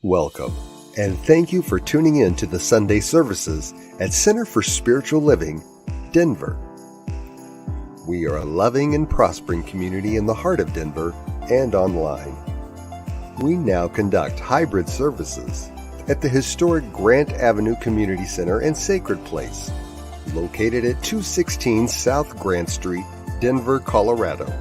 Welcome, and thank you for tuning in to the Sunday services at Center for Spiritual Living, Denver. We are a loving and prospering community in the heart of Denver and online. We now conduct hybrid services at the historic Grant Avenue Community Center and Sacred Place, located at 216 South Grant Street, Denver, Colorado.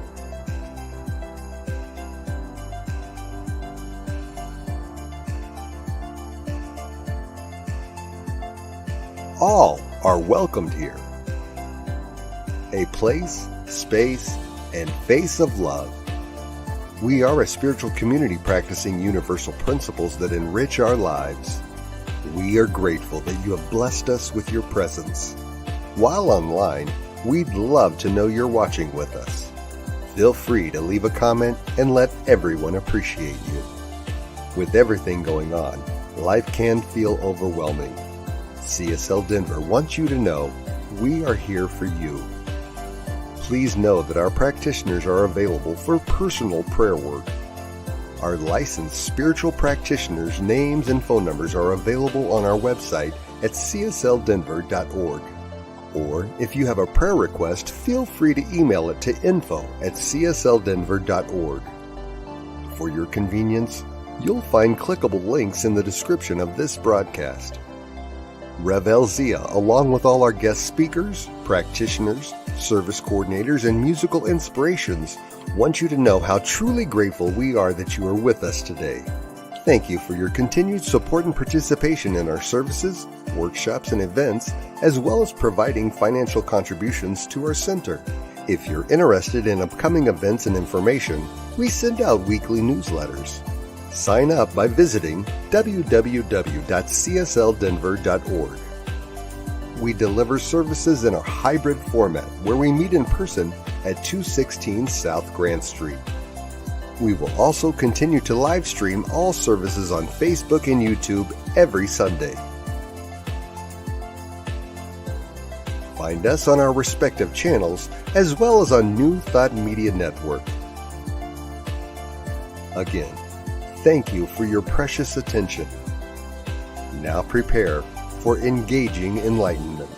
All are welcomed here. A place, space, and face of love. We are a spiritual community practicing universal principles that enrich our lives. We are grateful that you have blessed us with your presence. While online, we'd love to know you're watching with us. Feel free to leave a comment and let everyone appreciate you. With everything going on, life can feel overwhelming. CSL Denver wants you to know we are here for you. Please know that our practitioners are available for personal prayer work. Our licensed spiritual practitioners' names and phone numbers are available on our website at csldenver.org. Or if you have a prayer request, feel free to email it to info@csldenver.org. For your convenience, you'll find clickable links in the description of this broadcast. Rev Zia, along with all our guest speakers, practitioners, service coordinators, and musical inspirations, want you to know how truly grateful we are that you are with us today. Thank you for your continued support and participation in our services, workshops, and events, as well as providing financial contributions to our center. If you're interested in upcoming events and information, we send out weekly newsletters. Sign up by visiting www.csldenver.org. We deliver services in a hybrid format where we meet in person at 216 South Grant Street. We will also continue to live stream all services on Facebook and YouTube every Sunday. Find us on our respective channels as well as on New Thought Media Network. Again, thank you for your precious attention. Now prepare for engaging enlightenment.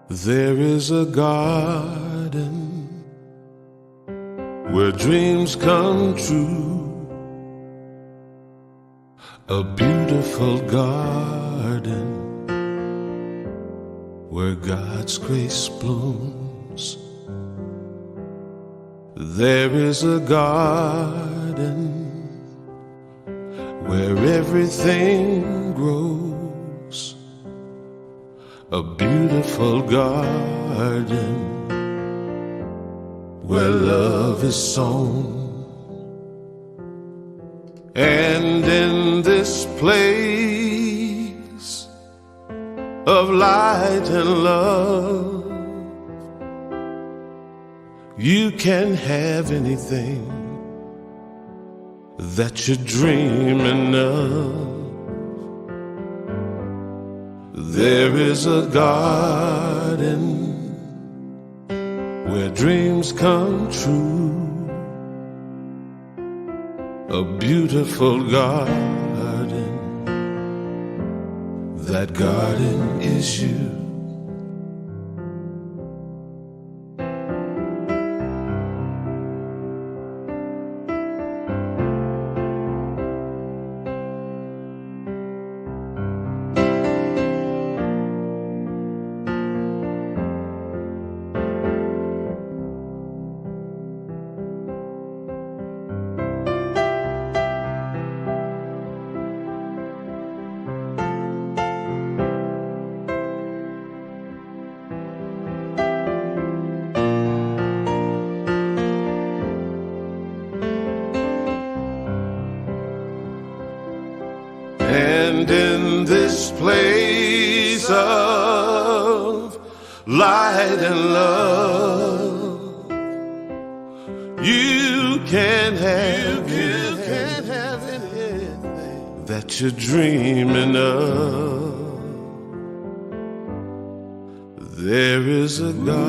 There is a garden where dreams come true, a beautiful garden where God's grace blooms. There is a garden where everything grows, a beautiful garden where love is sown. And in this place of light and love, you can have anything that you're dreaming of. There is a garden where dreams come true, a beautiful garden. That garden is you. light and love. You can't have anything that you're dreaming of. There is a garden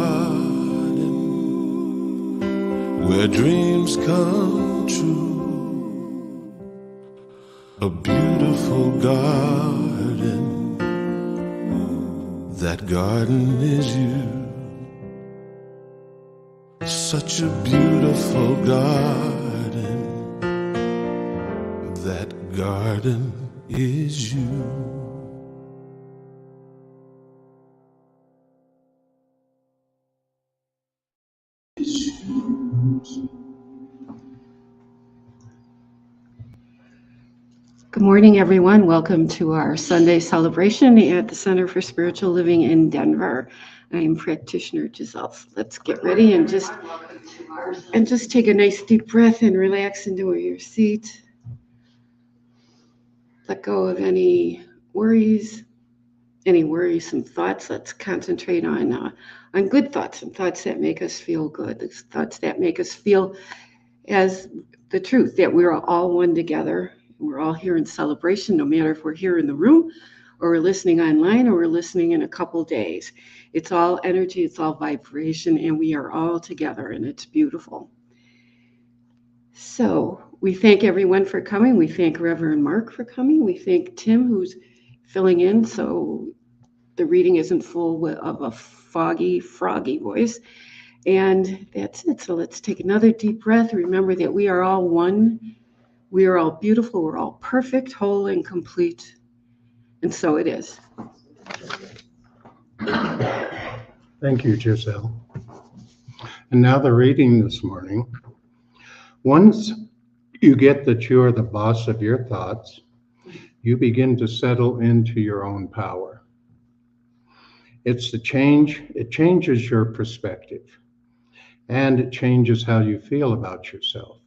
where dreams come true, a beautiful garden. That garden is you. Such a beautiful garden. That garden is you. Good morning, everyone. Welcome to our Sunday celebration at the Center for Spiritual Living in Denver. I am practitioner Giselle. Let's get ready and just take a nice deep breath and relax into your seat. Let go of any worries, any worrisome thoughts. Let's concentrate on good thoughts and thoughts that make us feel good. It's thoughts that make us feel as the truth that we're all one together. We're all here in celebration, no matter if we're here in the room or we're listening online or we're listening in a couple days. It's all energy, it's all vibration, and we are all together, and it's beautiful. So we thank everyone for coming. We thank Reverend Mark for coming. We thank Tim, who's filling in so the reading isn't full of a foggy, froggy voice. And that's it. So let's take another deep breath. Remember that we are all one. We are all beautiful. We're all perfect, whole, and complete. And so it is. Thank you, Giselle. And now the reading this morning. Once you get that you are the boss of your thoughts, you begin to settle into your own power. It changes your perspective, and it changes how you feel about yourself.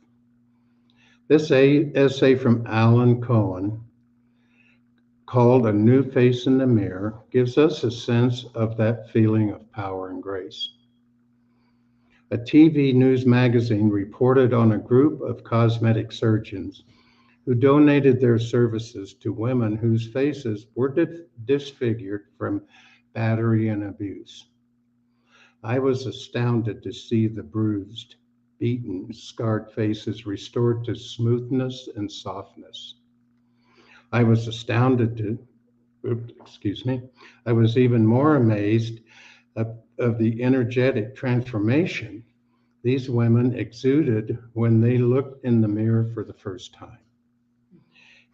This essay from Alan Cohen, called A New Face in the Mirror, gives us a sense of that feeling of power and grace. A TV news magazine reported on a group of cosmetic surgeons who donated their services to women whose faces were disfigured from battery and abuse. I was astounded to see the bruised, beaten, scarred faces restored to smoothness and softness. I was even more amazed of the energetic transformation these women exuded when they looked in the mirror for the first time.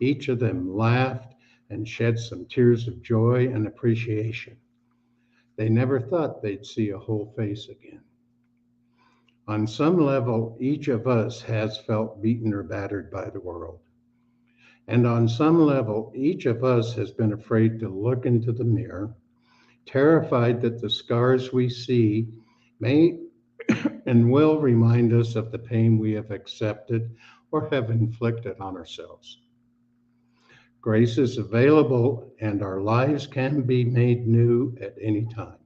Each of them laughed and shed some tears of joy and appreciation. They never thought they'd see a whole face again. On some level, each of us has felt beaten or battered by the world. And on some level, each of us has been afraid to look into the mirror, terrified that the scars we see may and will remind us of the pain we have accepted or have inflicted on ourselves. Grace is available, and our lives can be made new at any time.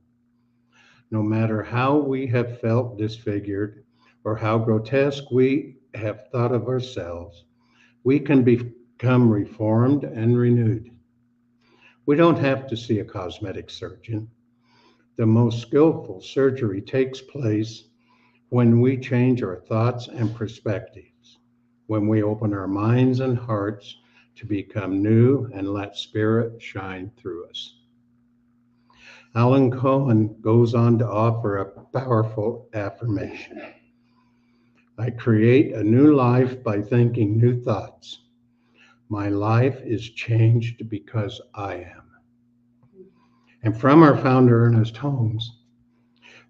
No matter how we have felt disfigured or how grotesque we have thought of ourselves, we can become reformed and renewed. We don't have to see a cosmetic surgeon. The most skillful surgery takes place when we change our thoughts and perspectives, when we open our minds and hearts to become new and let Spirit shine through us. Alan Cohen goes on to offer a powerful affirmation. I create a new life by thinking new thoughts. My life is changed because I am. And from our founder, Ernest Holmes,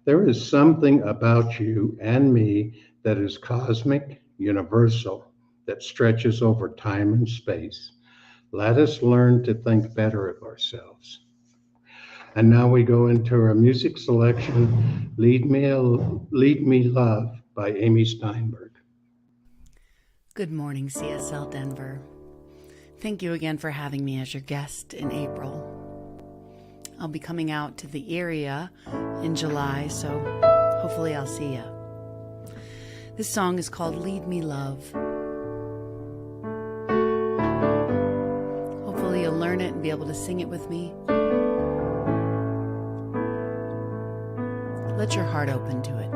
there is something about you and me that is cosmic, universal, that stretches over time and space. Let us learn to think better of ourselves. And now we go into our music selection, Lead Me Love by Amy Steinberg. Good morning, CSL Denver. Thank you again for having me as your guest in April. I'll be coming out to the area in July, so hopefully I'll see you. This song is called Lead Me Love. Hopefully you'll learn it and be able to sing it with me. Let your heart open to it.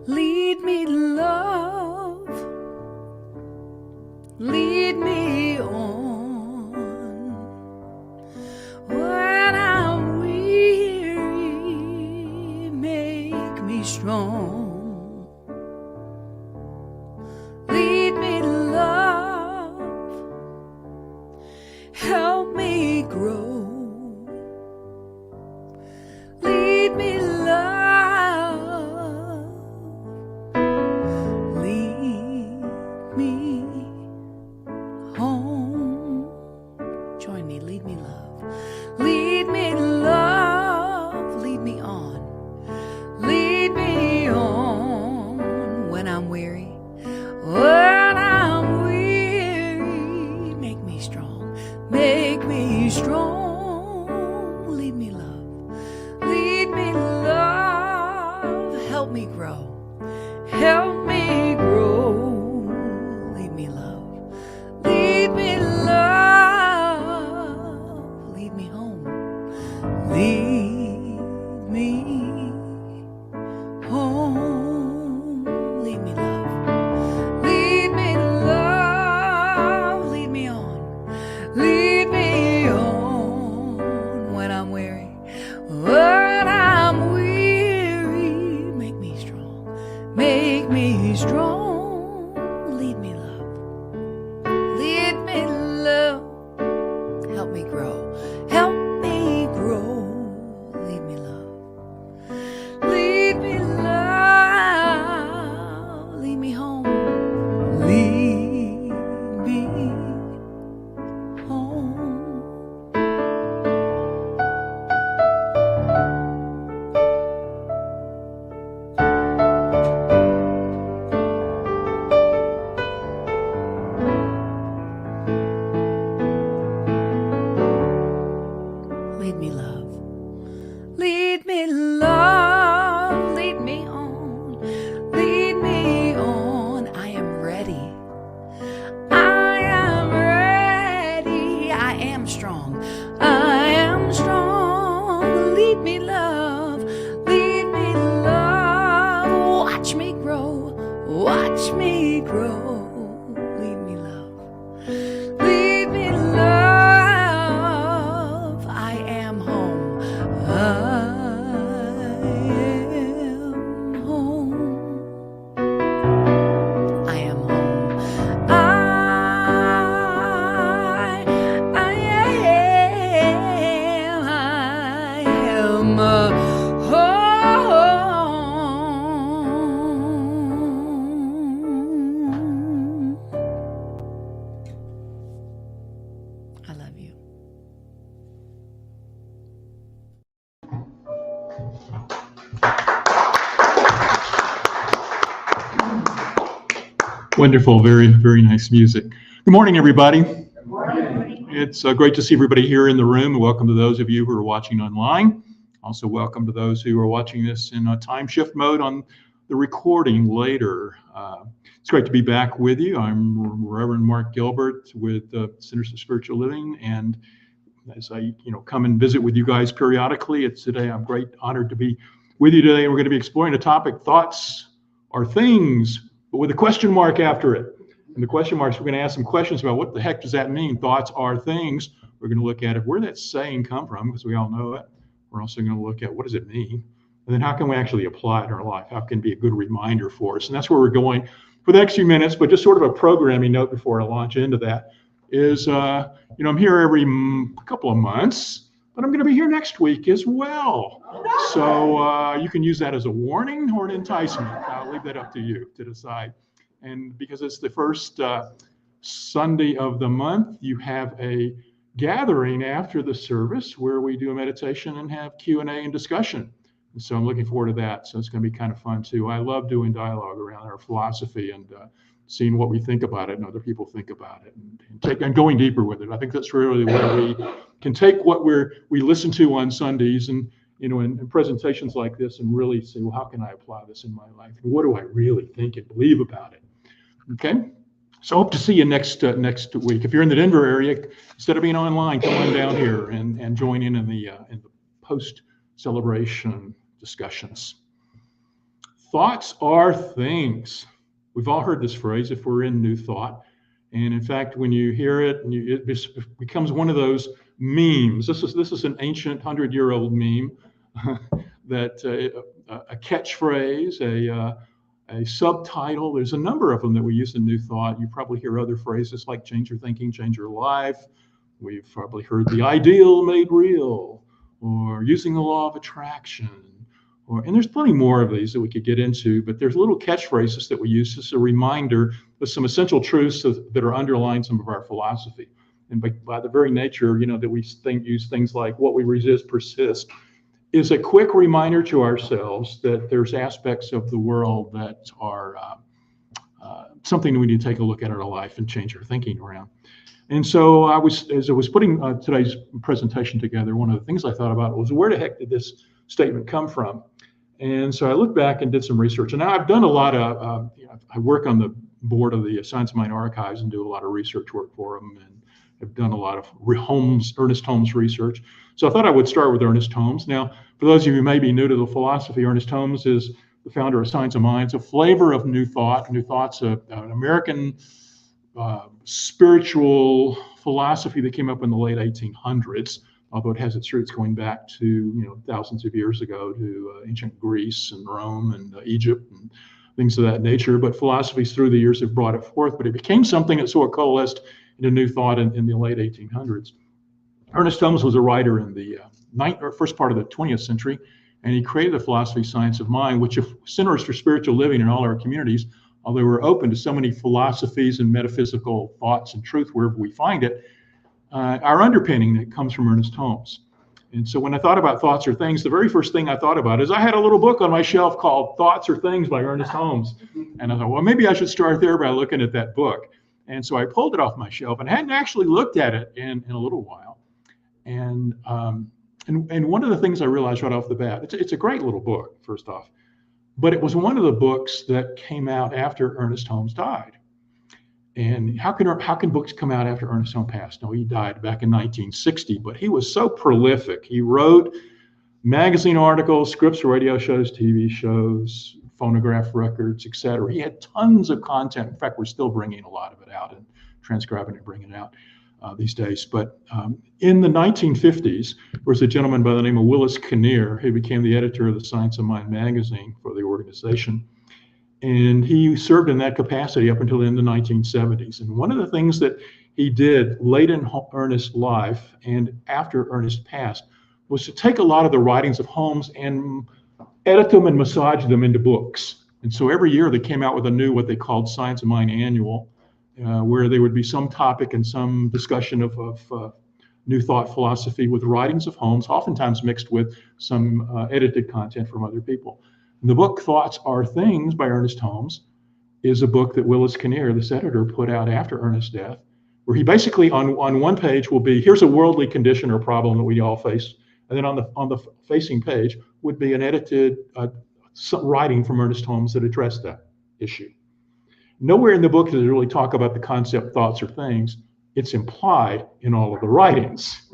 Lead me, love. Lead me on. When I'm weary, make me strong. Lead me, love. Help me grow. Lead me, love. Lead me home. Join me, lead me, love. Lead me, love. Lead me on. Lead me on. When I'm weary, when I'm weary, make me strong. Make me strong. Lead me, love. Lead me, love. Help me grow. Help me grow. Lead me, love. Lead me, love. Lead me home. Lead me home. Lead me, love. Lead me, love. Lead me on. Lead me on. When I'm weary. When I'm weary, make me strong. Make me strong. Lead me, love. Lead me, love. Help me grow. Help me grow. Lead me, love. Lead me, love. Lead me home. Lead me home. Lead me, love. Lead me, love. Lead me on. Lead me on. I am ready. I am ready. I am strong. I am strong. Lead me, love. Lead me, love. Watch me grow. Watch me grow. Lead me, love. Lead me, love. I am home. I am home. I am home. I am home. I love you. Wonderful, very, very nice music. Good morning, everybody. Good morning. It's great to see everybody here in the room. Welcome to those of you who are watching online. Also, welcome to those who are watching this in a time shift mode on the recording later. It's great to be back with you. I'm Reverend Mark Gilbert with Centers of Spiritual Living, and as I come and visit with you guys periodically, I'm great honored to be with you today. We're going to be exploring the topic, thoughts are things, but with a question mark after it. And the question marks, we're going to ask some questions about what the heck does that mean? Thoughts are things. We're going to look at where that saying come from, because we all know it. We're also going to look at what does it mean? And then how can we actually apply it in our life? How can it be a good reminder for us? And that's where we're going for the next few minutes. But just sort of a programming note before I launch into that is, I'm here every couple of months, but I'm going to be here next week as well. So you can use that as a warning or an enticement. I'll leave that up to you to decide. And because it's the first Sunday of the month, you have a gathering after the service where we do a meditation and have Q&A and discussion. And so I'm looking forward to that. So it's going to be kind of fun too. I love doing dialogue around our philosophy, and seeing what we think about it and other people think about it, and going deeper with it. I think that's really where we can take what we listen to on Sundays and in presentations like this and really say, well, how can I apply this in my life? And what do I really think and believe about it? Okay. So I hope to see you next week. If you're in the Denver area, instead of being online, come on down here and join in the post-celebration discussions. Thoughts are things. We've all heard this phrase if we're in New Thought. And in fact, when you hear it, it becomes one of those memes. This is an ancient 100-year-old meme that a catchphrase, a subtitle. There's a number of them that we use in New Thought. You probably hear other phrases like change your thinking, change your life. We've probably heard the ideal made real, or using the law of attraction. And there's plenty more of these that we could get into, but there's little catchphrases that we use as a reminder of some essential truths that are underlying some of our philosophy. And by the very nature, that we use things like what we resist persists, is a quick reminder to ourselves that there's aspects of the world that are something that we need to take a look at in our life and change our thinking around. And so as I was putting today's presentation together, one of the things I thought about was, where the heck did this statement come from? And so I looked back and did some research. And now I've done a lot of, I work on the board of the Science of Mind Archives and do a lot of research work for them. And I've done a lot of Ernest Holmes research. So I thought I would start with Ernest Holmes. Now, for those of you who may be new to the philosophy, Ernest Holmes is the founder of Science of Mind. It's a flavor of New Thought. New Thought's an American spiritual philosophy that came up in the late 1800s, although it has its roots going back to thousands of years ago to ancient Greece and Rome and Egypt and things of that nature. But philosophies through the years have brought it forth. But it became something that sort of coalesced into New Thought in the late 1800s. Ernest Holmes was a writer in the first part of the 20th century, and he created the philosophy Science of Mind, which centers for spiritual living in all our communities. Although we're open to so many philosophies and metaphysical thoughts and truth wherever we find it, our underpinning that comes from Ernest Holmes. And so when I thought about thoughts or things, the very first thing I thought about is I had a little book on my shelf called Thoughts or Things by Ernest Holmes. And I thought, well, maybe I should start there by looking at that book. And so I pulled it off my shelf and hadn't actually looked at it in a little while. And one of the things I realized right off the bat, it's a great little book, first off, but it was one of the books that came out after Ernest Holmes died. And how can books come out after Ernest Holmes passed? No, he died back in 1960, but he was so prolific. He wrote magazine articles, scripts, radio shows, TV shows, phonograph records, etc. He had tons of content. In fact, we're still bringing a lot of it out and transcribing and bringing it out these days. But in the 1950s, there was a gentleman by the name of Willis Kinnear who became the editor of the Science of Mind magazine for the organization. And he served in that capacity up until in the 1970s. And one of the things that he did late in Ernest's life and after Ernest passed was to take a lot of the writings of Holmes and edit them and massage them into books. And so every year they came out with a new, what they called Science of Mind Annual, where there would be some topic and some discussion of New Thought philosophy with writings of Holmes, oftentimes mixed with some edited content from other people. The book Thoughts Are Things by Ernest Holmes is a book that Willis Kinnear, this editor, put out after Ernest's death, where he basically on one page will be, here's a worldly condition or problem that we all face. And then on the facing page would be an edited writing from Ernest Holmes that addressed that issue. Nowhere in the book does it really talk about the concept thoughts or things. It's implied in all of the writings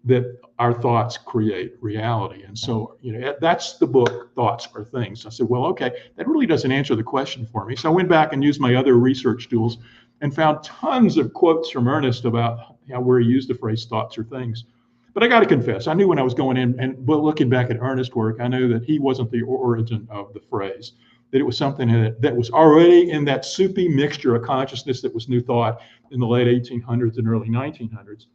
that our thoughts create reality. And so, that's the book, Thoughts Are Things. I said, well, okay, that really doesn't answer the question for me. So I went back and used my other research tools and found tons of quotes from Ernest about where he used the phrase thoughts or things. But I got to confess, I knew when I was going in and looking back at Ernest's work, I knew that he wasn't the origin of the phrase, that it was something that was already in that soupy mixture of consciousness that was New Thought in the late 1800s and early 1900s.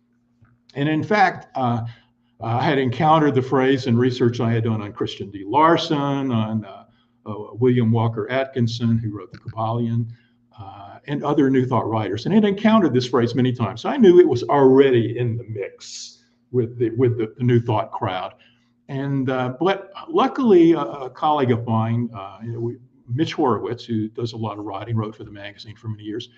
And in fact, I had encountered the phrase in research I had done on Christian D. Larson, on William Walker Atkinson, who wrote the Kabbalion, and other New Thought writers, and had encountered this phrase many times. So I knew it was already in the mix with the New Thought crowd. And but luckily, a colleague of mine, Mitch Horowitz, who does a lot of writing, wrote for the magazine for many years.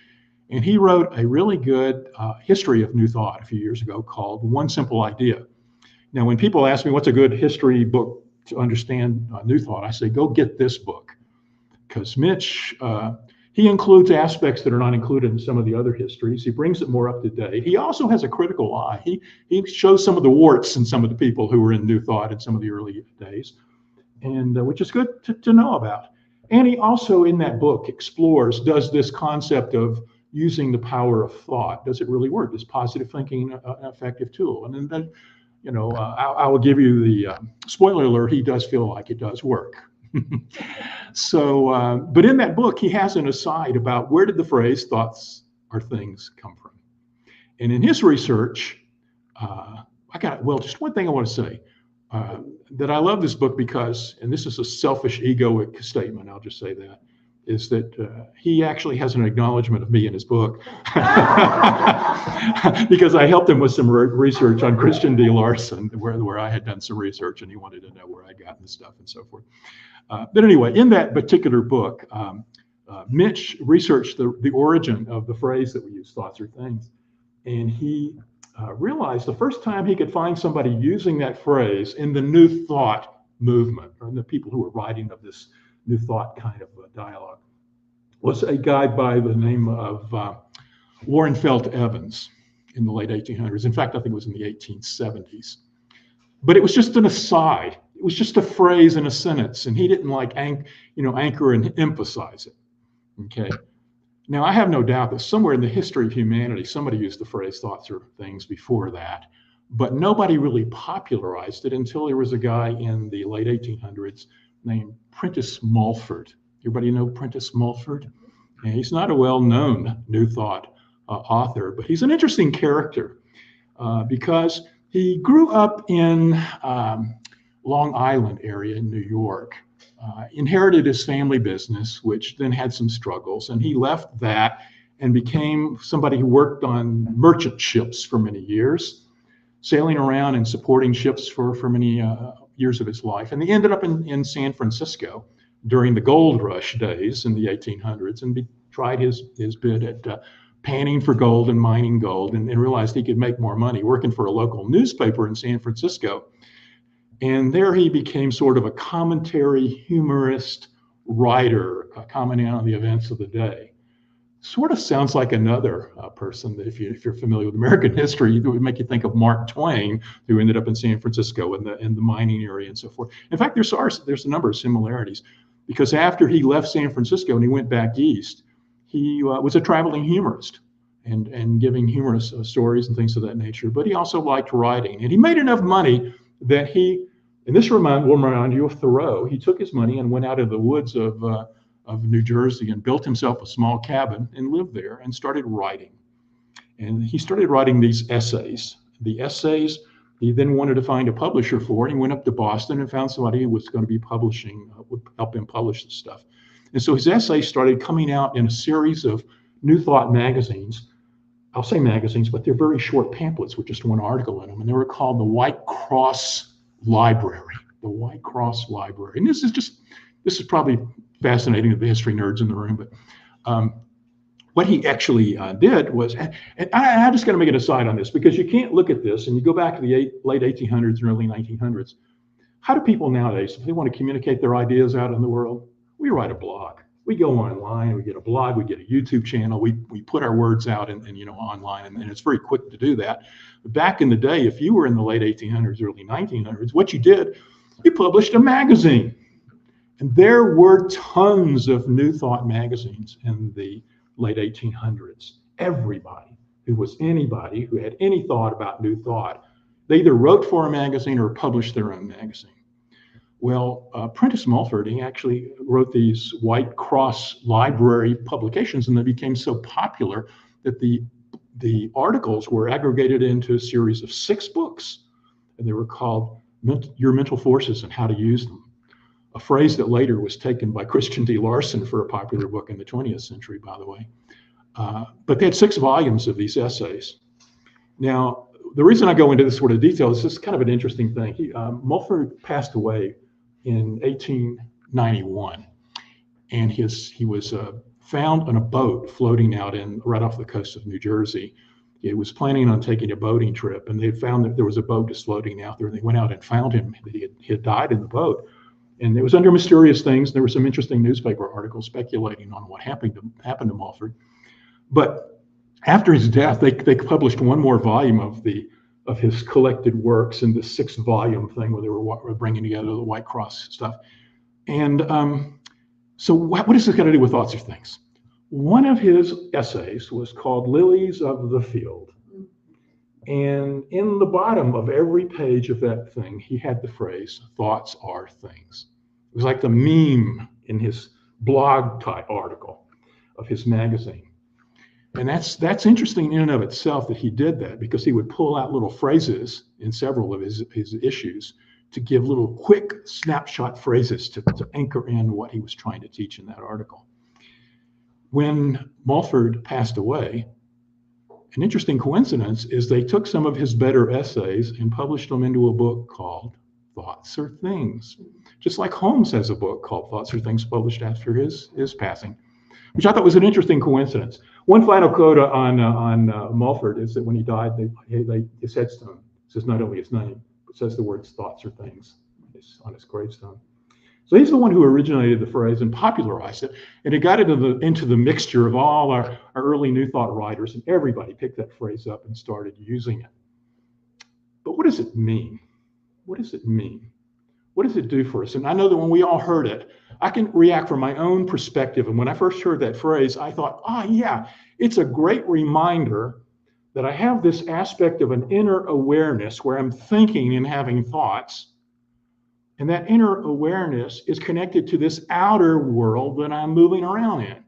And he wrote a really good history of New Thought a few years ago called One Simple Idea. Now, when people ask me what's a good history book to understand New Thought, I say, go get this book. Because Mitch, he includes aspects that are not included in some of the other histories. He brings it more up to date. He also has a critical eye. He shows some of the warts in some of the people who were in New Thought in some of the early days, and which is good to know about. And he also, in that book, explores, does this concept of using the power of thought, does it really work? Is positive thinking an effective tool? And then, I will give you the spoiler alert, he does feel like it does work. So, but in that book, he has an aside about where did the phrase thoughts are things come from. And in his research, just one thing I want to say, that I love this book because, and this is a selfish egoic statement, I'll just say that, is that he actually has an acknowledgement of me in his book because I helped him with some research on Christian D. Larson, where I had done some research and he wanted to know where I'd gotten the stuff and so forth. But anyway, in that particular book, Mitch researched the origin of the phrase that we use, thoughts are things. And he realized the first time he could find somebody using that phrase in the New Thought movement, or in the people who were writing of this New Thought kind of dialogue, was a guy by the name of Warren Felt Evans in the late 1800s. In fact, I think it was in the 1870s. But it was just an aside. It was just a phrase in a sentence, and he didn't anchor and emphasize it. Okay. Now, I have no doubt that somewhere in the history of humanity, somebody used the phrase thoughts are things before that, but nobody really popularized it until there was a guy in the late 1800s named Prentice Mulford. Everybody know Prentice Mulford? And he's not a well-known New Thought author, but he's an interesting character because he grew up in Long Island area in New York, inherited his family business, which then had some struggles, and he left that and became somebody who worked on merchant ships for many years, sailing around and supporting ships for many years of his life. And he ended up in San Francisco during the gold rush days in the 1800s and tried his bit at panning for gold and mining gold, and realized he could make more money working for a local newspaper in San Francisco. And there he became sort of a commentary, humorist, writer, commenting on the events of the day. Sort of sounds like another person that if you're familiar with American history, it would make you think of Mark Twain, who ended up in San Francisco in the mining area and so forth. In fact, there's a number of similarities, because after he left San Francisco and he went back east, he was a traveling humorist and giving humorous stories and things of that nature. But he also liked writing, and he made enough money that and this will remind you of Thoreau. He took his money and went out in the woods of New Jersey and built himself a small cabin and lived there and started writing. And he started writing these essays. The essays, he then wanted to find a publisher for, and he went up to Boston and found somebody who was going to be publishing, would help him publish the stuff. And so his essays started coming out in a series of New Thought magazines. I'll say magazines, but they're very short pamphlets with just one article in them. And they were called the White Cross Library, the White Cross Library. And this is probably fascinating to the history nerds in the room, but what he actually did was, and I just got to make an aside on this, because you can't look at this and you go back to the late 1800s and early 1900s. How do people nowadays, if they want to communicate their ideas out in the world, we write a blog. We go online, we get a blog, we get a YouTube channel, we put our words out and online, and it's very quick to do that. But back in the day, if you were in the late 1800s, early 1900s, what you did, you published a magazine. And there were tons of New Thought magazines in the late 1800s. Everybody anybody who had any thought about New Thought, they either wrote for a magazine or published their own magazine. Well, Prentice Mulford, he actually wrote these White Cross Library publications, and they became so popular that the articles were aggregated into a series of 6 books, and they were called Your Mental Forces and How to Use Them, a phrase that later was taken by Christian D. Larson for a popular book in the 20th century, by the way. But they had 6 volumes of these essays. Now, the reason I go into this sort of detail is this kind of an interesting thing. Mulford passed away in 1891. and he was found on a boat floating out right off the coast of New Jersey. He was planning on taking a boating trip, and they found that there was a boat just floating out there. They went out and found him. He had died in the boat, and it was under mysterious things. There were some interesting newspaper articles speculating on what happened to Mulford. But after his death, they published one more volume of his collected works in this 6-volume thing where they were bringing together the White Cross stuff. And so what is this got to do with Thoughts Are Things? One of his essays was called Lilies of the Field. And in the bottom of every page of that thing, he had the phrase, thoughts are things. It was like the meme in his blog type article of his magazine. And that's interesting in and of itself that he did that, because he would pull out little phrases in several of his issues to give little quick snapshot phrases to anchor in what he was trying to teach in that article. When Mulford passed away, an interesting coincidence is they took some of his better essays and published them into a book called Thoughts Are Things. Just like Holmes has a book called Thoughts Are Things published after his passing, which I thought was an interesting coincidence. One final quote on Mulford is that when he died, his headstone says not only his name, but says the words "Thoughts Are Things" on his gravestone. So he's the one who originated the phrase and popularized it, and it got into the mixture of all our early New Thought writers, and everybody picked that phrase up and started using it. But what does it mean? What does it mean? What does it do for us? And I know that when we all heard it, I can react from my own perspective. And when I first heard that phrase, I thought, yeah, it's a great reminder that I have this aspect of an inner awareness where I'm thinking and having thoughts. And that inner awareness is connected to this outer world that I'm moving around in.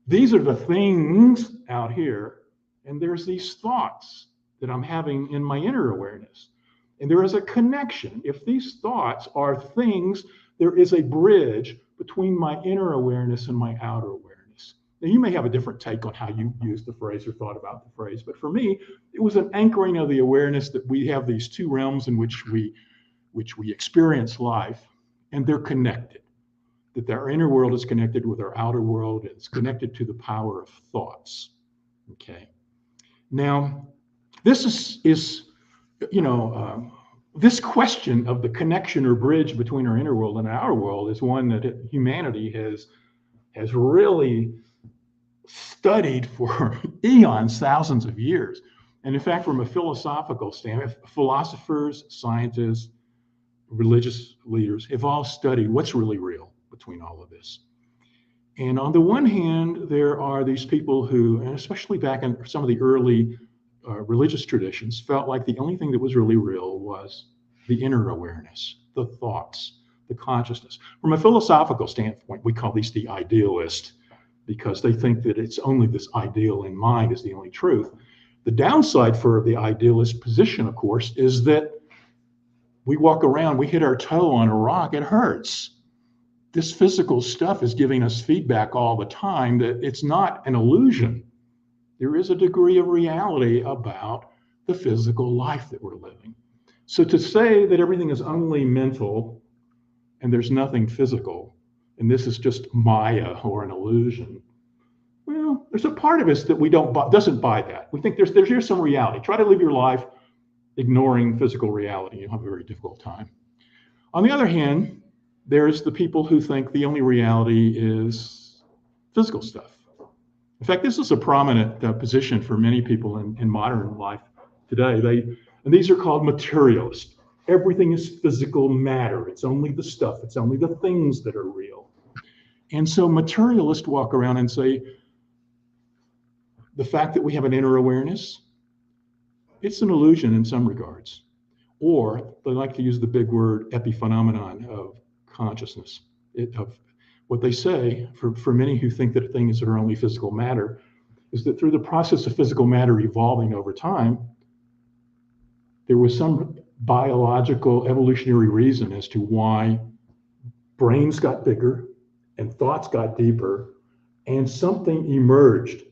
These are the things out here, and there's these thoughts that I'm having in my inner awareness. And there is a connection. If these thoughts are things, there is a bridge between my inner awareness and my outer awareness. Now, you may have a different take on how you use the phrase or thought about the phrase, but for me, it was an anchoring of the awareness that we have these two realms in which we experience life, and they're connected. That our inner world is connected with our outer world. It's connected to the power of thoughts. Okay. Now, this is this question of the connection or bridge between our inner world and our outer world is one that humanity has really studied for eons, thousands of years. And in fact, from a philosophical standpoint, philosophers, scientists, religious leaders have all studied what's really real between all of this. And on the one hand, there are these people who, and especially back in some of the early religious traditions, felt like the only thing that was really real was the inner awareness, the thoughts, the consciousness. From a philosophical standpoint, we call these the idealist, because they think that it's only this ideal in mind is the only truth. The downside for the idealist position, of course, is that we walk around, we hit our toe on a rock, it hurts. This physical stuff is giving us feedback all the time that it's not an illusion. There is a degree of reality about the physical life that we're living. So to say that everything is only mental and there's nothing physical, and this is just Maya or an illusion, well, there's a part of us that doesn't buy that. We think here's some reality. Try to live your life ignoring physical reality. You'll have a very difficult time. On the other hand, there's the people who think the only reality is physical stuff. In fact, this is a prominent position for many people in modern life today. And these are called materialists. Everything is physical matter. It's only the stuff. It's only the things that are real. And so materialists walk around and say, the fact that we have an inner awareness, it's an illusion in some regards. Or they like to use the big word epiphenomenon of consciousness. Of what they say, for many who think that things are only physical matter, is that through the process of physical matter evolving over time, there was some biological evolutionary reason as to why brains got bigger and thoughts got deeper and something emerged.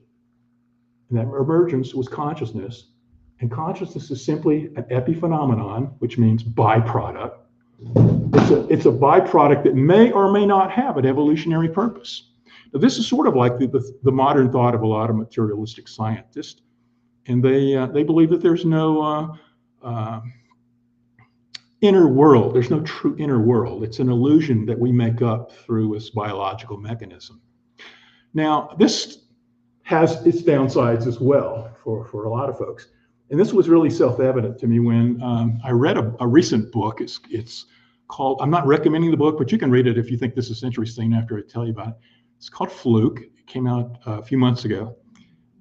And that emergence was consciousness. And consciousness is simply an epiphenomenon, which means byproduct It's a byproduct that may or may not have an evolutionary purpose. Now, this is sort of like the modern thought of a lot of materialistic scientists, and they believe that there's no inner world. There's no true inner world. It's an illusion that we make up through this biological mechanism. Now, this has its downsides as well for a lot of folks. And this was really self-evident to me when I read a recent book. It's called, I'm not recommending the book, but you can read it if you think this is interesting after I tell you about it. It's called Fluke. It came out a few months ago.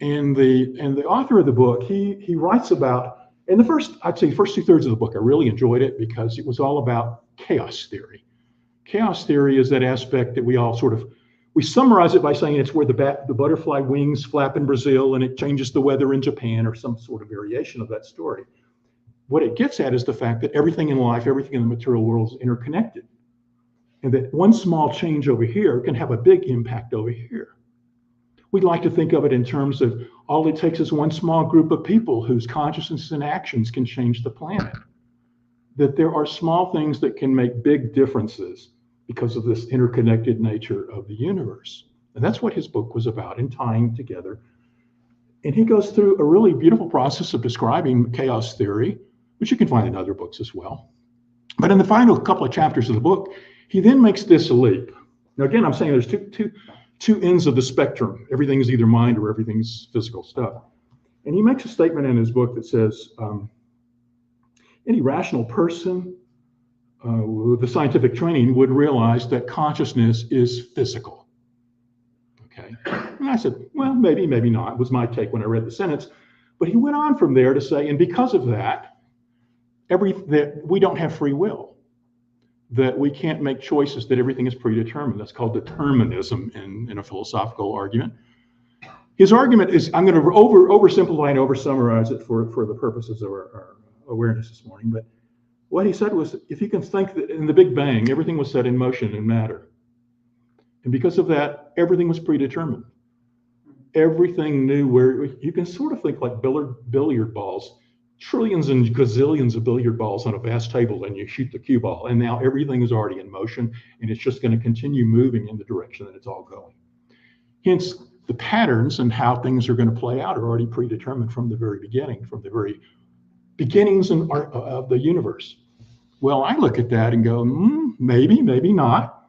And the author of the book, he writes about, and I'd say the first 2/3 of the book, I really enjoyed it because it was all about chaos theory. Chaos theory is that aspect that we summarize it by saying it's where the butterfly wings flap in Brazil and it changes the weather in Japan, or some sort of variation of that story. What it gets at is the fact that everything in life, everything in the material world is interconnected. And that one small change over here can have a big impact over here. We'd like to think of it in terms of all it takes is one small group of people whose consciousness and actions can change the planet. That there are small things that can make big differences because of this interconnected nature of the universe. And that's what his book was about, in tying together. And he goes through a really beautiful process of describing chaos theory, which you can find in other books as well. But in the final couple of chapters of the book, he then makes this leap. Now, again, I'm saying there's two ends of the spectrum. Everything's either mind or everything's physical stuff. And he makes a statement in his book that says, any rational person with the scientific training would realize that consciousness is physical. Okay. And I said, well, maybe not, was my take when I read the sentence. But he went on from there to say, and because of that, that we don't have free will, that we can't make choices, that everything is predetermined. That's called determinism in a philosophical argument. His argument is, I'm going to oversimplify and oversummarize it for the purposes of our awareness this morning. But what he said was, if you can think that in the Big Bang, everything was set in motion in matter. And because of that, everything was predetermined. Everything knew where, you can sort of think like billiard balls, trillions and gazillions of billiard balls on a vast table, and you shoot the cue ball. And now everything is already in motion, and it's just going to continue moving in the direction that it's all going. Hence, the patterns and how things are going to play out are already predetermined from the very beginning, from the very beginnings of the universe. Well, I look at that and go, maybe not.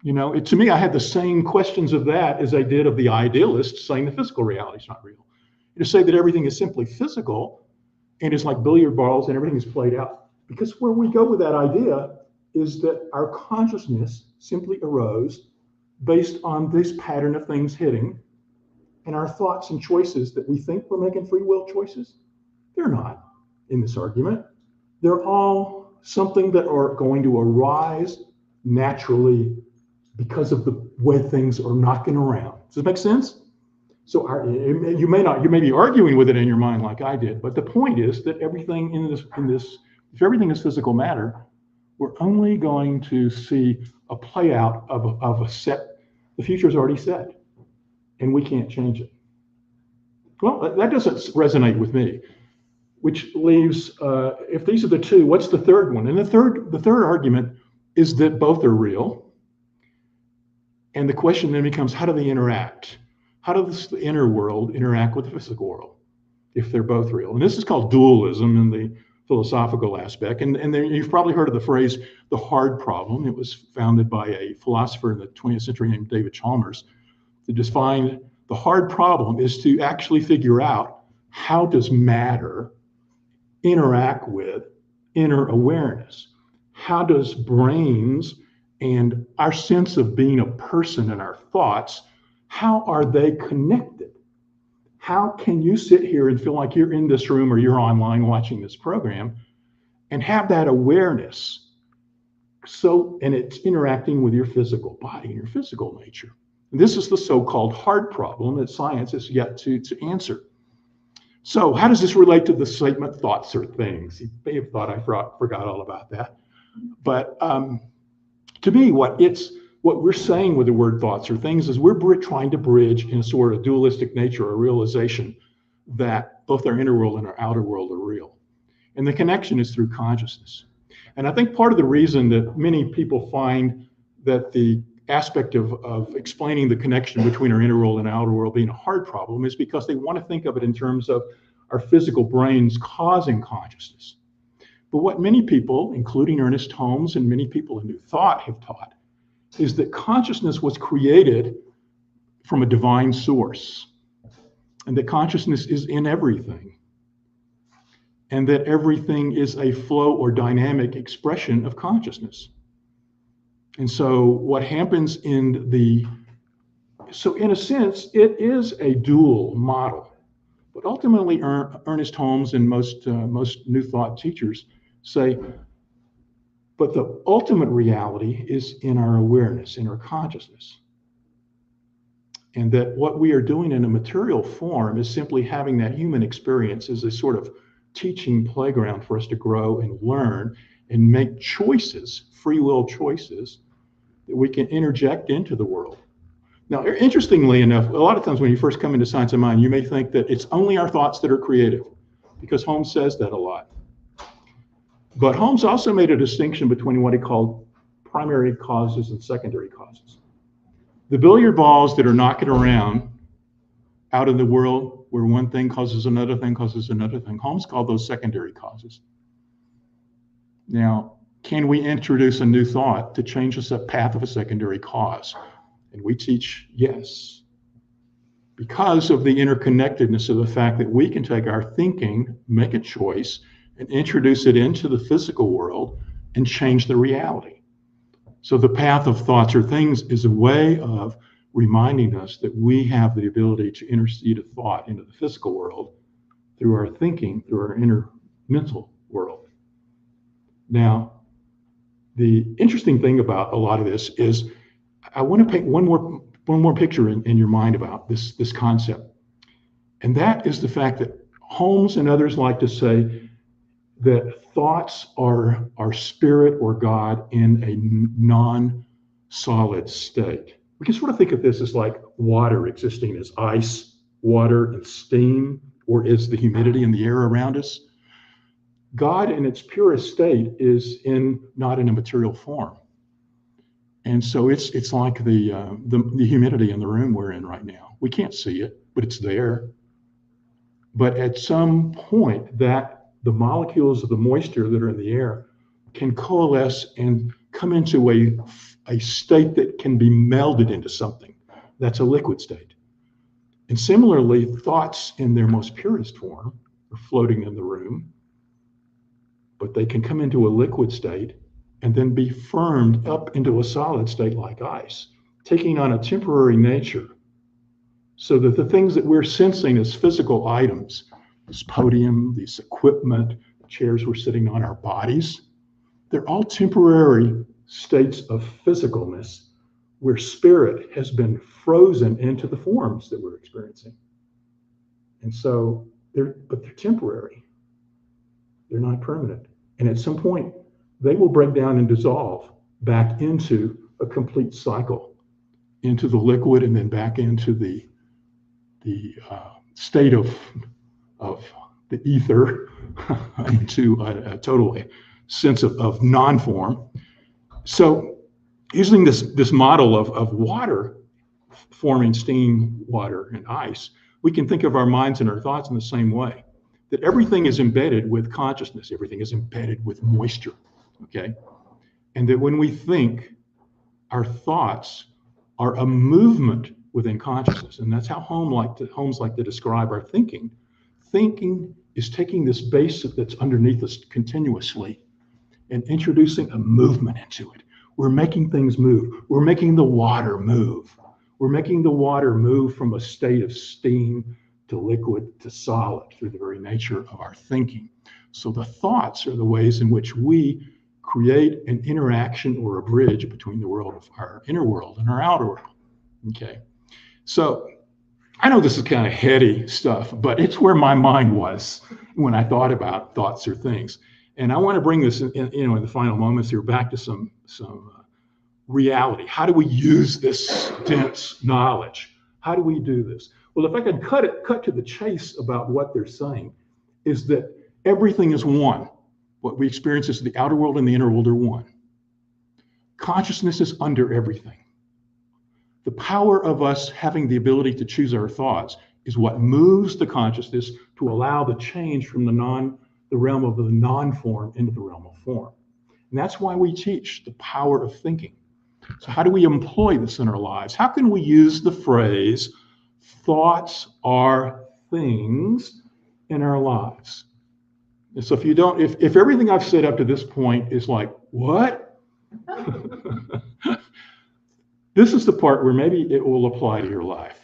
You know, to me, I had the same questions of that as I did of the idealist saying the physical reality is not real. To say that everything is simply physical and it's like billiard balls and everything is played out. Because where we go with that idea is that our consciousness simply arose based on this pattern of things hitting, and our thoughts and choices that we think we're making free will choices, they're not in this argument. They're all something that are going to arise naturally because of the way things are knocking around. Does it make sense? So you may be arguing with it in your mind like I did, but the point is that everything in this, if everything is physical matter, we're only going to see a play out of a set. The future is already set, and we can't change it. Well, that doesn't resonate with me, which leaves, if these are the two, what's the third one? And the third argument is that both are real. And the question then becomes, how do they interact? How does the inner world interact with the physical world if they're both real? And this is called dualism in the philosophical aspect. And then you've probably heard of the phrase, the hard problem. It was founded by a philosopher in the 20th century named David Chalmers. To define the hard problem is to actually figure out, how does matter interact with inner awareness? How does brains and our sense of being a person and our thoughts, how are they connected? How can you sit here and feel like you're in this room or you're online watching this program and have that awareness? And it's interacting with your physical body and your physical nature. And this is the so-called hard problem that science has yet to answer. So how does this relate to the statement, thoughts are things? You may have thought I forgot all about that. But to me, what we're saying with the word thoughts or things is we're trying to bridge in a sort of dualistic nature, a realization that both our inner world and our outer world are real. And the connection is through consciousness. And I think part of the reason that many people find that the aspect of explaining the connection between our inner world and outer world being a hard problem is because they want to think of it in terms of our physical brains causing consciousness. But what many people, including Ernest Holmes and many people in New Thought, have taught is that consciousness was created from a divine source, and that consciousness is in everything, and that everything is a flow or dynamic expression of consciousness. And so what happens in a sense, it is a dual model. But ultimately, Ernest Holmes and most New Thought teachers say, but the ultimate reality is in our awareness, in our consciousness. And that what we are doing in a material form is simply having that human experience as a sort of teaching playground for us to grow and learn and make choices, free will choices, that we can interject into the world. Now, interestingly enough, a lot of times when you first come into Science of Mind, you may think that it's only our thoughts that are creative, because Holmes says that a lot. But Holmes also made a distinction between what he called primary causes and secondary causes. The billiard balls that are knocking around out in the world where one thing causes another thing, Holmes called those secondary causes. Now, can we introduce a new thought to change the path of a secondary cause? And we teach yes, because of the interconnectedness of the fact that we can take our thinking, make a choice, and introduce it into the physical world and change the reality. So the path of thoughts or things is a way of reminding us that we have the ability to intercede a thought into the physical world through our thinking, through our inner mental world. Now, the interesting thing about a lot of this is I want to paint one more picture in your mind about this concept. And that is the fact that Holmes and others like to say that thoughts are our spirit or God in a non-solid state. We can sort of think of this as like water existing as ice, water, and steam, or as the humidity in the air around us. God in its purest state is not in a material form. And so it's like the humidity in the room we're in right now. We can't see it, but it's there. But at some point, that the molecules of the moisture that are in the air can coalesce and come into a state that can be melded into something. That's a liquid state. And similarly, thoughts in their most purest form are floating in the room, but they can come into a liquid state and then be firmed up into a solid state like ice, taking on a temporary nature, so that the things that we're sensing as physical items, this podium, this equipment, chairs we're sitting on, our bodies, they're all temporary states of physicalness where spirit has been frozen into the forms that we're experiencing. And so they're temporary. They're not permanent. And at some point, they will break down and dissolve back into a complete cycle, into the liquid and then back into the state of the ether, into a total sense of non-form. So using this model of water forming steam, water, and ice, we can think of our minds and our thoughts in the same way, that everything is embedded with consciousness, everything is embedded with moisture, okay? And that when we think, our thoughts are a movement within consciousness, and that's how Holmes like to describe our thinking. Thinking is taking this base that's underneath us continuously and introducing a movement into it. We're making things move. We're making the water move. We're making the water move from a state of steam to liquid to solid through the very nature of our thinking. So the thoughts are the ways in which we create an interaction or a bridge between the world of our inner world and our outer world. Okay. So I know this is kind of heady stuff, but it's where my mind was when I thought about thoughts or things. And I want to bring this in the final moments here back to some reality. How do we use this dense knowledge? How do we do this? Well, if I could cut to the chase about what they're saying, is that everything is one. What we experience is the outer world and the inner world are one. Consciousness is under everything. The power of us having the ability to choose our thoughts is what moves the consciousness to allow the change from the realm of the non-form into the realm of form. And that's why we teach the power of thinking. So how do we employ this in our lives? How can we use the phrase, thoughts are things, in our lives? And so if everything I've said up to this point is like, what? This is the part where maybe it will apply to your life.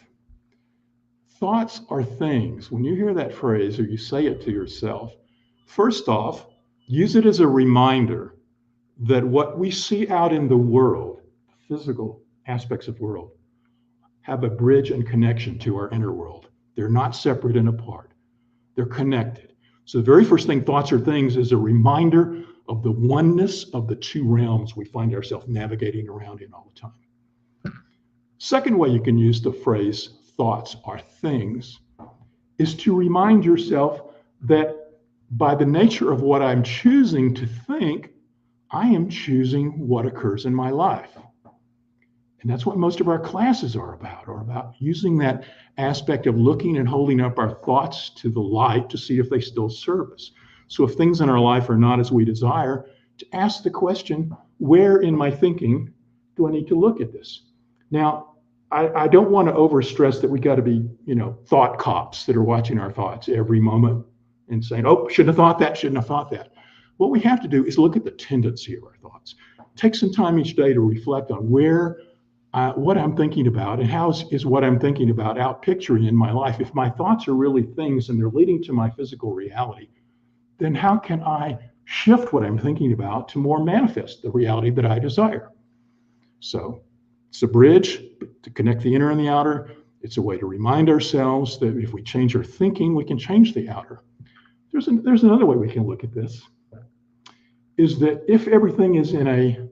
Thoughts are things. When you hear that phrase or you say it to yourself, first off, use it as a reminder that what we see out in the world, physical aspects of the world, have a bridge and connection to our inner world. They're not separate and apart. They're connected. So the very first thing, thoughts are things, is a reminder of the oneness of the two realms we find ourselves navigating around in all the time. Second way you can use the phrase thoughts are things is to remind yourself that by the nature of what I'm choosing to think, I am choosing what occurs in my life. And that's what most of our classes are about using that aspect of looking and holding up our thoughts to the light to see if they still serve us. So if things in our life are not as we desire, to ask the question, where in my thinking do I need to look at this? Now, I don't want to overstress that we got to be, thought cops that are watching our thoughts every moment and saying, oh, shouldn't have thought that, shouldn't have thought that. What we have to do is look at the tendency of our thoughts. Take some time each day to reflect on what I'm thinking about and how is what I'm thinking about out picturing in my life. If my thoughts are really things and they're leading to my physical reality, then how can I shift what I'm thinking about to more manifest the reality that I desire? So it's a bridge to connect the inner and the outer. It's a way to remind ourselves that if we change our thinking, we can change the outer. There's another way we can look at this, is that if everything is in a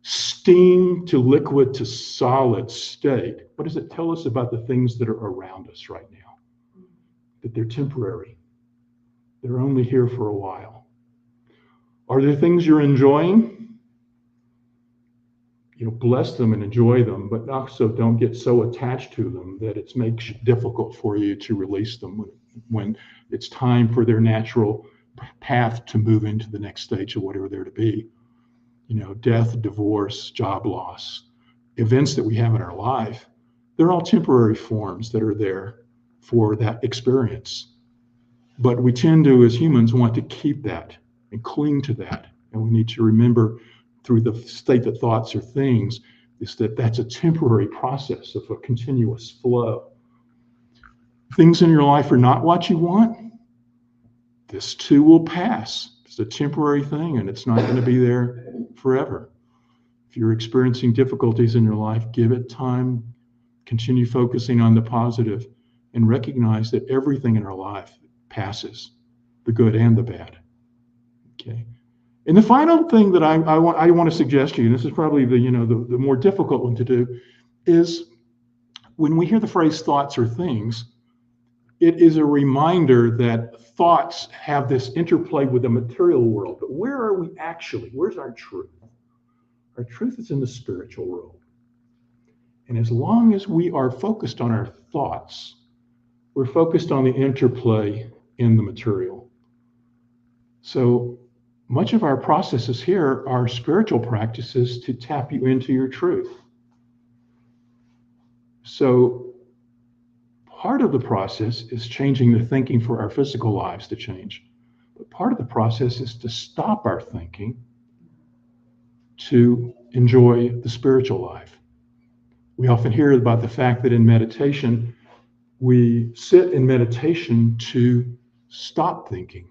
steam to liquid to solid state, what does it tell us about the things that are around us right now? That they're temporary. They're only here for a while. Are there things you're enjoying? Bless them and enjoy them, but also don't get so attached to them that it makes it difficult for you to release them when it's time for their natural path to move into the next stage of whatever they're to be. Death, divorce, job loss, events that we have in our life, they're all temporary forms that are there for that experience. But we tend to, as humans, want to keep that and cling to that. And we need to remember through the state that thoughts are things, is that that's a temporary process of a continuous flow. Things in your life are not what you want. This too will pass. It's a temporary thing and it's not going to be there forever. If you're experiencing difficulties in your life, give it time, continue focusing on the positive, and recognize that everything in our life passes, the good and the bad. Okay. And the final thing that I want to suggest to you, and this is probably the more difficult one to do, is when we hear the phrase thoughts are things, it is a reminder that thoughts have this interplay with the material world. But where are we actually? Where's our truth? Our truth is in the spiritual world. And as long as we are focused on our thoughts, we're focused on the interplay in the material. So much of our processes here are spiritual practices to tap you into your truth. So part of the process is changing the thinking for our physical lives to change. But part of the process is to stop our thinking to enjoy the spiritual life. We often hear about the fact that in meditation, we sit in meditation to stop thinking,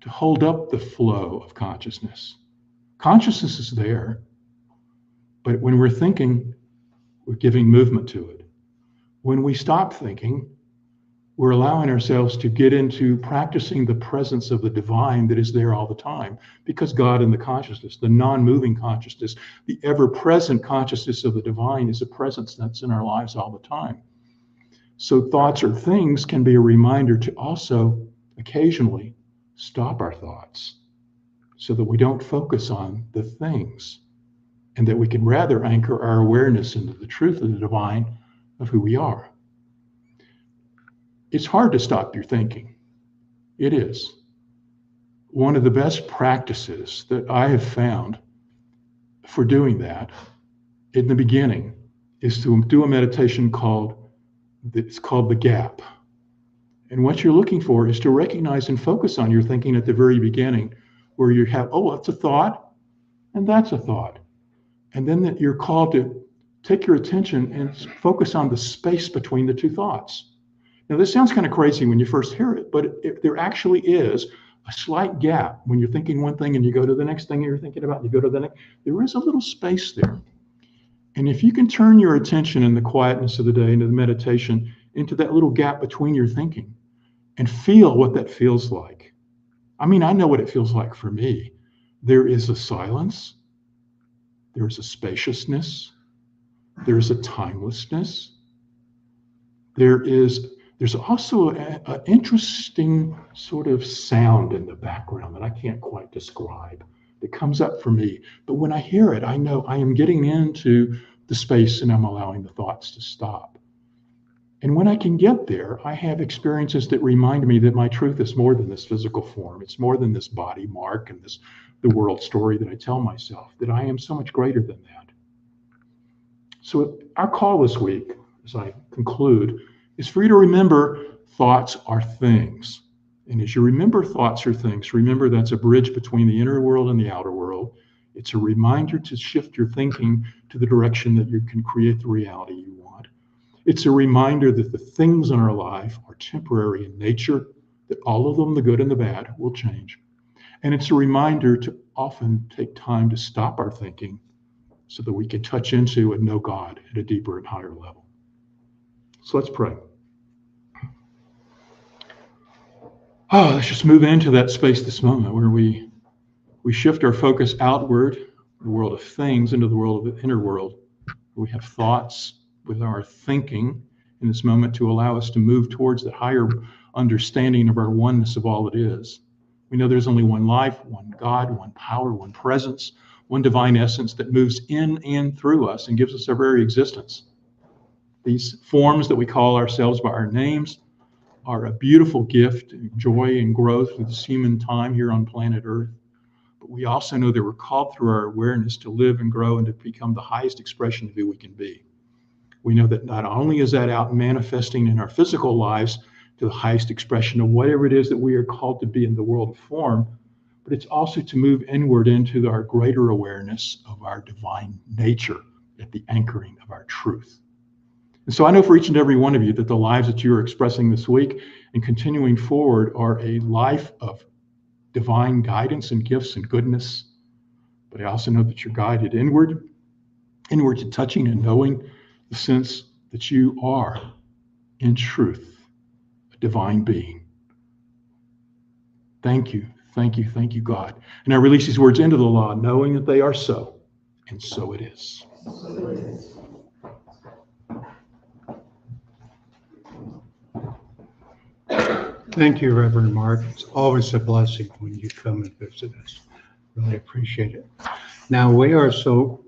to hold up the flow of consciousness. Consciousness is there, but when we're thinking, we're giving movement to it. When we stop thinking, we're allowing ourselves to get into practicing the presence of the divine that is there all the time, because God in the consciousness, the non-moving consciousness, the ever-present consciousness of the divine is a presence that's in our lives all the time. So thoughts or things can be a reminder to also occasionally stop our thoughts so that we don't focus on the things, and that we can rather anchor our awareness into the truth of the divine of who we are. It's hard to stop your thinking. It is. One of the best practices that I have found for doing that in the beginning is to do a meditation called the gap. And what you're looking for is to recognize and focus on your thinking at the very beginning, where you have, oh, that's a thought, and that's a thought. And then that you're called to take your attention and focus on the space between the two thoughts. Now, this sounds kind of crazy when you first hear it, but there actually is a slight gap when you're thinking one thing and you go to the next thing you're thinking about, and you go to the next. There is a little space there. And if you can turn your attention in the quietness of the day into the meditation, into that little gap between your thinking, and feel what that feels like. I mean, I know what it feels like for me. There is a silence. There is a spaciousness. There is a timelessness. There's also an interesting sort of sound in the background that I can't quite describe that comes up for me. But when I hear it, I know I am getting into the space and I'm allowing the thoughts to stop. And when I can get there, I have experiences that remind me that my truth is more than this physical form. It's more than this body mark and the world story that I tell myself, that I am so much greater than that. So our call this week, as I conclude, is for you to remember thoughts are things. And as you remember thoughts are things, remember that's a bridge between the inner world and the outer world. It's a reminder to shift your thinking to the direction that you can create the reality you want. It's a reminder that the things in our life are temporary in nature, that all of them, the good and the bad, will change. And it's a reminder to often take time to stop our thinking so that we can touch into and know God at a deeper and higher level. So let's pray. Let's just move into that space this moment where we shift our focus outward, the world of things, into the world of the inner world. We have thoughts with our thinking in this moment to allow us to move towards the higher understanding of our oneness of all it is. We know there's only one life, one God, one power, one presence, one divine essence that moves in and through us and gives us our very existence. These forms that we call ourselves by our names are a beautiful gift, joy and growth of this human time here on planet Earth. But we also know that we're called through our awareness to live and grow and to become the highest expression of who we can be. We know that not only is that out manifesting in our physical lives to the highest expression of whatever it is that we are called to be in the world of form, but it's also to move inward into our greater awareness of our divine nature at the anchoring of our truth. And so I know for each and every one of you that the lives that you are expressing this week and continuing forward are a life of divine guidance and gifts and goodness. But I also know that you're guided inward to touching and knowing the sense that you are, in truth, a divine being. Thank you, thank you, thank you, God. And I release these words into the law, knowing that they are so, and so it is. Thank you, Reverend Mark. It's always a blessing when you come and visit us. Really appreciate it. Now, we are so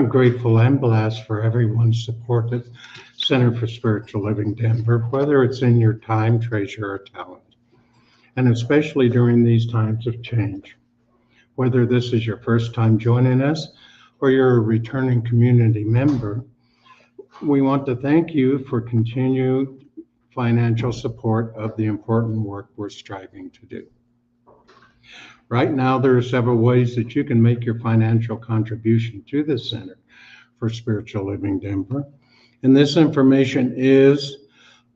grateful and blessed for everyone's support at Center for Spiritual Living Denver, whether it's in your time, treasure, or talent, and especially during these times of change. Whether this is your first time joining us or you're a returning community member, we want to thank you for continued financial support of the important work we're striving to do. Right now, there are several ways that you can make your financial contribution to the Center for Spiritual Living Denver. And this information is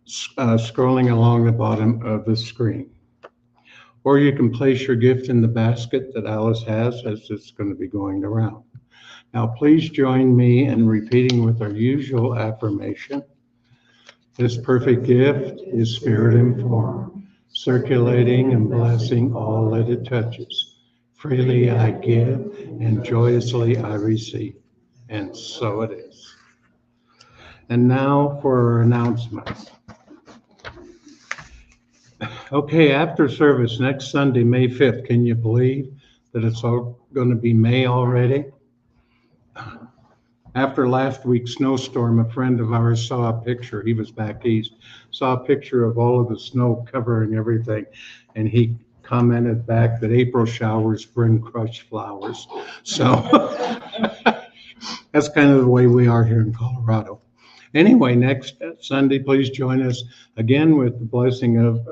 scrolling along the bottom of the screen. Or you can place your gift in the basket that Alice has as it's going to be going around. Now, please join me in repeating with our usual affirmation. This perfect gift is spirit informed, circulating and blessing all that it touches. Freely I give and joyously I receive. And so it is. And now for our announcements. Okay, after service next Sunday, May 5th. Can you believe that it's all going to be May already? After last week's snowstorm, a friend of ours saw a picture. He was back east, saw a picture of all of the snow covering everything, and he commented back that April showers bring crushed flowers. So that's kind of the way we are here in Colorado. Anyway, next Sunday, please join us again with the blessing of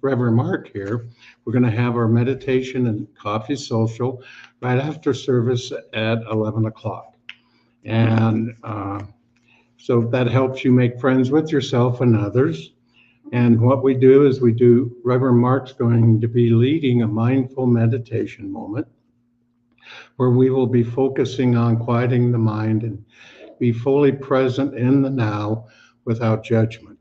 Reverend Mark here. We're going to have our meditation and coffee social right after service at 11 o'clock. And so that helps you make friends with yourself and others. And what we do is Reverend Mark's going to be leading a mindful meditation moment where we will be focusing on quieting the mind and be fully present in the now without judgment.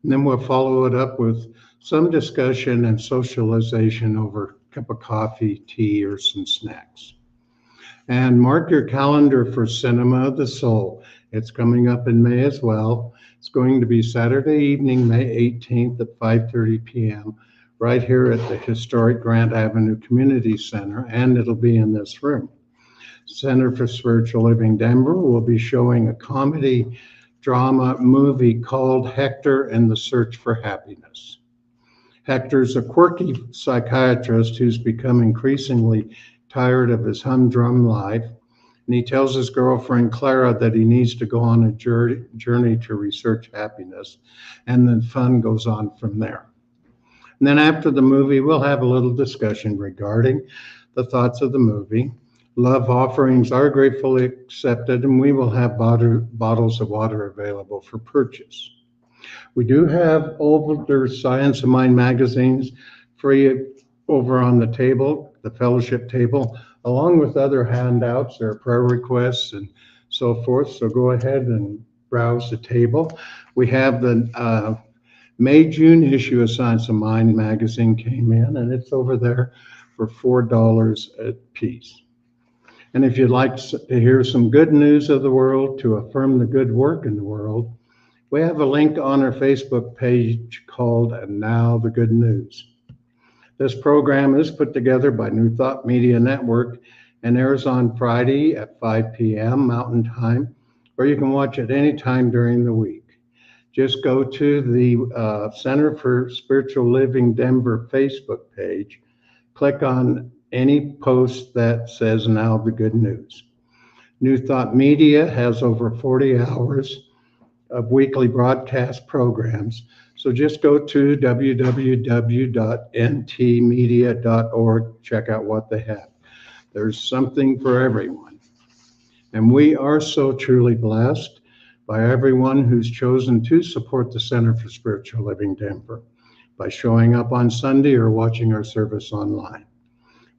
And then we'll follow it up with some discussion and socialization over a cup of coffee, tea, or some snacks. And mark your calendar for Cinema of the Soul. It's coming up in May as well. It's going to be Saturday evening, May 18th at 5:30 p.m. right here at the historic Grant Avenue Community Center, and it'll be in this room. Center for Spiritual Living Denver will be showing a comedy drama movie called Hector and the Search for Happiness. Hector's a quirky psychiatrist who's become increasingly tired of his humdrum life, and he tells his girlfriend Clara that he needs to go on a journey to research happiness, and then fun goes on from there. And then after the movie, we'll have a little discussion regarding the thoughts of the movie. Love offerings are gratefully accepted, and we will have bottles of water available for purchase. We do have older Science of Mind magazines free over on the table, the fellowship table, along with other handouts. There are prayer requests and so forth. So go ahead and browse the table. We have the May-June issue of Science of Mind magazine came in, and it's over there for $4 a piece. And if you'd like to hear some good news of the world, to affirm the good work in the world, we have a link on our Facebook page called And Now the Good News. This program is put together by New Thought Media Network and airs on Friday at 5 p.m. Mountain Time, or you can watch it anytime during the week. Just go to the Center for Spiritual Living Denver Facebook page, click on any post that says Now the Good News. New Thought Media has over 40 hours of weekly broadcast programs. So just go to www.ntmedia.org, check out what they have. There's something for everyone. And we are so truly blessed by everyone who's chosen to support the Center for Spiritual Living Denver by showing up on Sunday or watching our service online.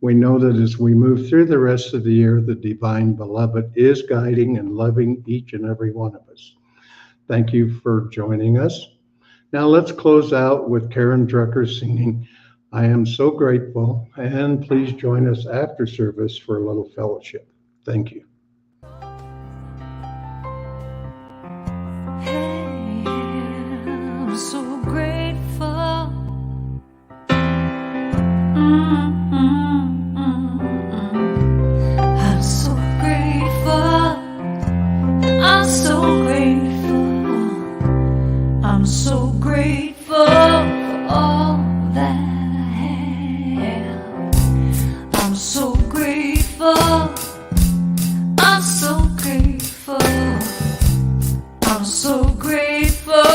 We know that as we move through the rest of the year, the Divine Beloved is guiding and loving each and every one of us. Thank you for joining us. Now let's close out with Karen Drucker singing I Am So Grateful, and please join us after service for a little fellowship. Thank you. Hey, I'm so grateful. I'm so grateful. I'm so grateful. I'm so grateful for all that I have. I'm so grateful. I'm so grateful. I'm so grateful.